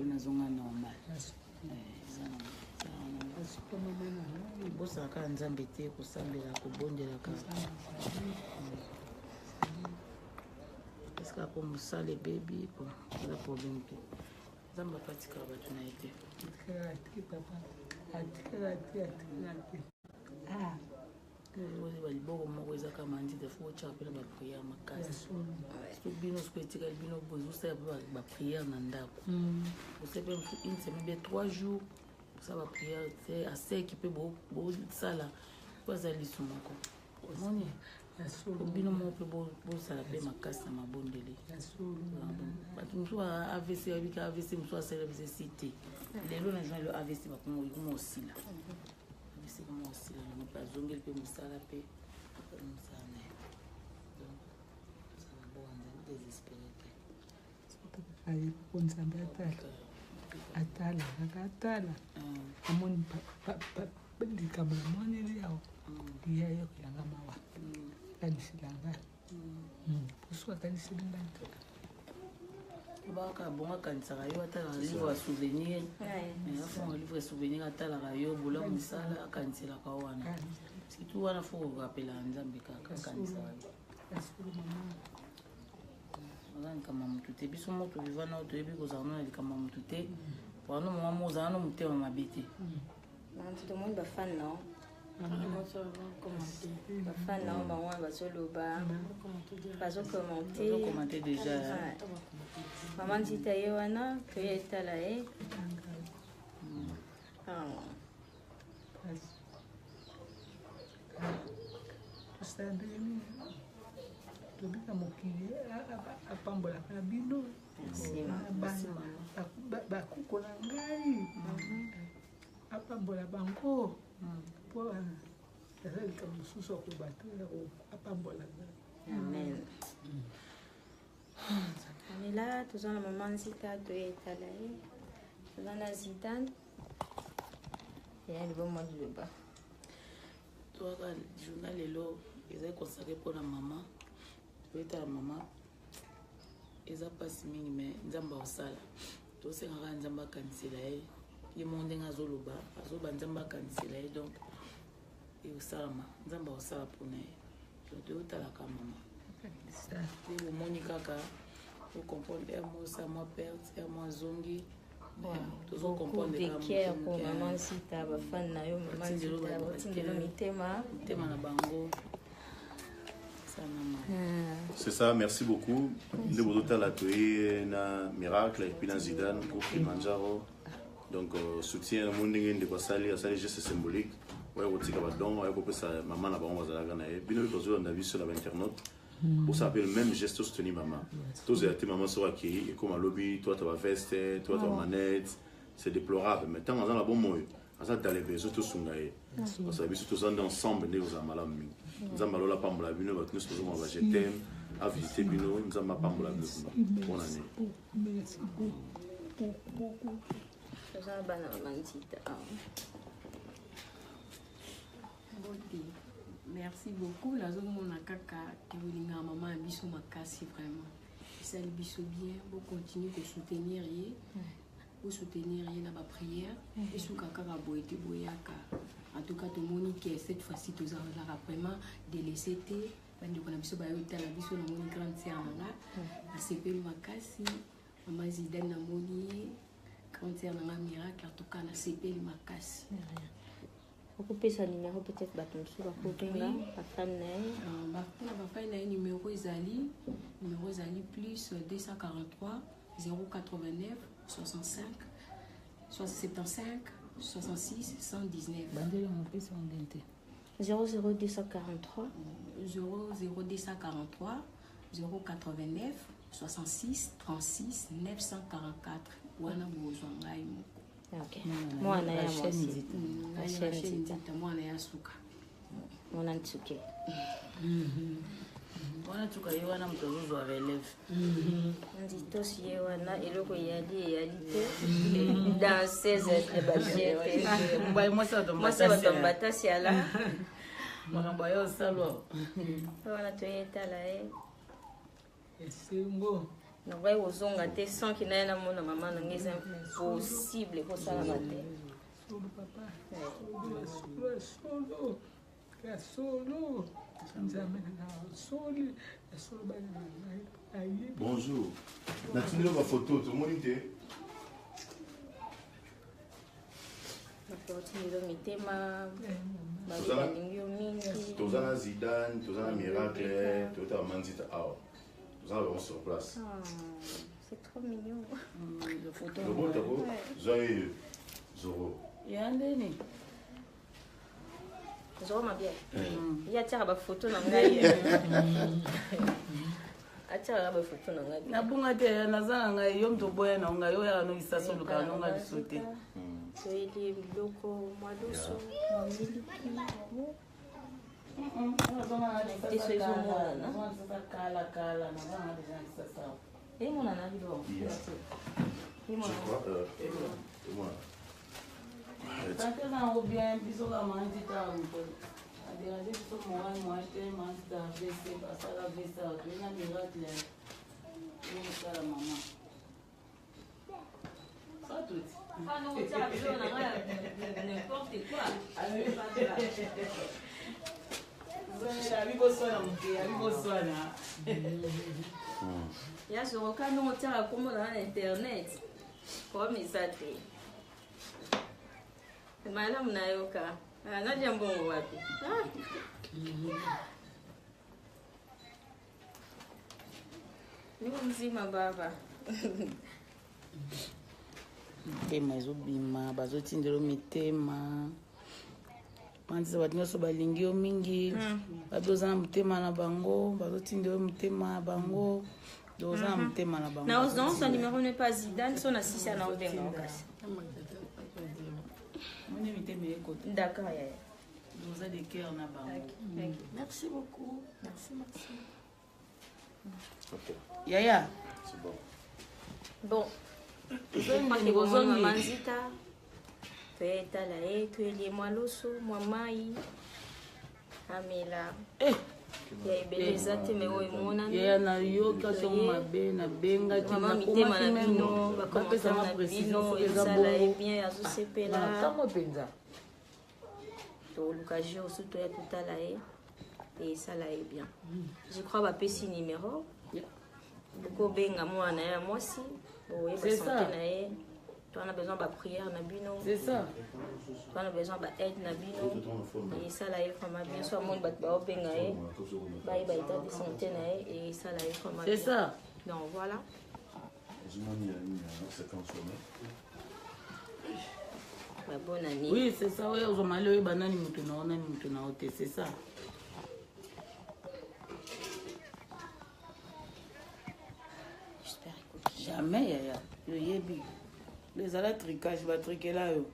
na zonga normal bosaka nzambe te kosambela kobondelaka eske po mosala ebebi po eza problème te nzambe apatikaka bato na ye te baliboko moko ezaka mandide fo otyaka mpe na bapriere makasi so bino siko etikali bino bozosala mpe bapriere na ndako ose mpe une semaine mpe 3 jours osala bapriere te aseki mpe bosala po aza liso moko omoni bino moko mpe bosala mpe makasi na mabondeli bato mosusu avc babika avc mosusu asala avc si te lelo na journal avc bakoma osila avc koma osila nango mpe azongeli mpe mosala mpe mosala na ye donc osala boanzali désespéré te nzambe atala kaka atala amoni likambo namoneli yawo yayo koyanga mawa kanisilanga poso akaniseli ngai te baka bongo akanisaka yo atalaka livre ya souvenir afonga livre ya souvenir atalaka yo bolamu misala akaniselaka wana surtout wana fo korapela nzambe kaka akanisaka yo oza likama motu te biso moto viva nao toyebi kozala no na likama motu te wana moma mo ozala no motema mabe te tomoni bafane nao bafane nao bango wana bazoloba bazokomante déjà mama nzita ye wana toye etala ye tobika mokili apambolaka na bino bakuko na ngai apambola bango mpo eza likambo mosusu akoyeba te apambola ngai amen amela toza na mama nzita toye etala ye toza na zidane eya libomwa liloba toaka journal lelo ezali konsake mpona mama toyetala mama eza mpasi mingi me nzambe akosala tosengaka nzambe akanisela ye ye moko ndenge azoloba azoba nzambe akanisela ye donc ekosalama nzambe akosala mpona ye donc toyotalaka mama te bomoni kaka ocomprendre ere mo osa mwa perte ere mo azongi tozokomprendre pour mama nsita bafane na yo mama nzita batindelo mitema na bango. C'est ça, merci beaucoup. Le Boudota l'a tué na Miracle et puis na Zidane pour Kilimanjaro. Donc soutien mon ndenge de basali asali geste symbolique. Ouais, on tika badon, ouais, pour ça maman na bango bazala kana e. Bino ko zo na vie sur l'internet. Pour ça le même geste soutenir maman. Tous les tes maman sont accueillis et comme à lobby, toi tu vas veste, toi tu vas manette. C'est déplorable, mais tant dans la bonne moyo. Asa dans les besoins tous sont gaé. Parce que tous ensemble né aux amalami. Nzamba lola pambola bino batnu sozo mo ba jetem a visiter bino nzamba pambola bino bonne année. Merci beaucoup. Ça va na mantita. Merci beaucoup. La zone mon kaka qui veut maman biso makasi vraiment. Ça le biso bien, vous continuer de soutenir pour soutenir na ba prière et sous kaka ka boete boyaka. En tout cas, tout le monde qui est cette fois-ci, tous allons vraiment délaisser tes. Bandi kona biso ba yota la biso na moni grande sœur nanga. A CP makasi, maman Zidane na moni grande sœur nanga Miracle en tout cas na CP makasi. Occupez sa numéro peut-être baton sur la copain la femme na. La femme na numéro Zali plus 243 089 65 75 66 119. 00243 00243 089 66 36 944. Wana bozwa ngai moko. OK. Mwana ya mwasi. Mwana ya suka. Mwana ntsuke. Wana tuka ye wana mtozo wa relève. Ndito siye wana eloko yali te. Danseuse de bagiete. Mbaye mwasa tombata siala. Mwana bayo salo. Wana toyeta la e. Esengo nakoki kozonga te sans ki naye namona mama na ngai eza impossible kosalama te. Solo papa. Solo. Ya solo. Nzambe na soli. Ya solo bana na ayi. Bonjour. Natindelo ba photo to monite. Nakotinelo mitema balingi yo mingi. Tozana Zidane, tozana Miracle, tozana Manzita awa. Tozana vraiment sur place. C'est trop mignon. Le photo. Le beau tableau, Zoé Zoro. Yandeni. Zoro mabia. Ya tiaka ba photo na ngai. Acha ba photo na ngai. Na bunga te nazana ngai yo mto boya na ngai yo ya no isaso luka no ngai sote. Soeli biloko mwadoso miliki. Eso ezomona. Kala na bana deja isasa. Emona na bilo. Tante na o bien biso la Manzita unto. Adiraje biso moi te Manzita vese pasala vese tu na Miracle. Ni sala mama. Ça tout. Ah non, tu as besoin de n'importe quoi. Ya soroka no tiaka kombo na internet. Comme ça te. Malamu nayoka. Na jambo wapi? Ni mzima baba. Mitema ezobima bazotindela mitema Manzita bato nyonso balingi yo mingi bato oza na motema na bango bazotindela motema na bango do oza na motema na bango. Na son numéro n'est pas Zidane, son assistant à l'envers. Moni mitema ekota. D'accord, ya. Oza de cœur na bango. Merci beaucoup. Merci. Ok, Yaya. c'est bon. Bon. Je crois que vous Manzita. Toyetala toyelie mwa loso mwa mai amela ya ebeleza te me oyo emonani yaya na yoka so mabe na bengaki mama mitema na bino bakomasa na bino ezala ebien azosepela ntango mpenza toluka jour so toya totala ye esala ye bien. Je crois bapesi numéro bokobenga mwana ya mwasi boyeba sante na ye. On a besoin de prière na bino. C'est ça. On a besoin de aide na bino. Et ça là il faut bien soit monde ba obenga e. Ba état de santé na et ça là il faut bien. C'est ça. Donc voilà. Ba bonne année. Oui, c'est ça. Oui, aux Mali banani mutu na ote, c'est ça. J'espère que jamais yaya. Yo yebi. Les ala tricage ba triquer là yo.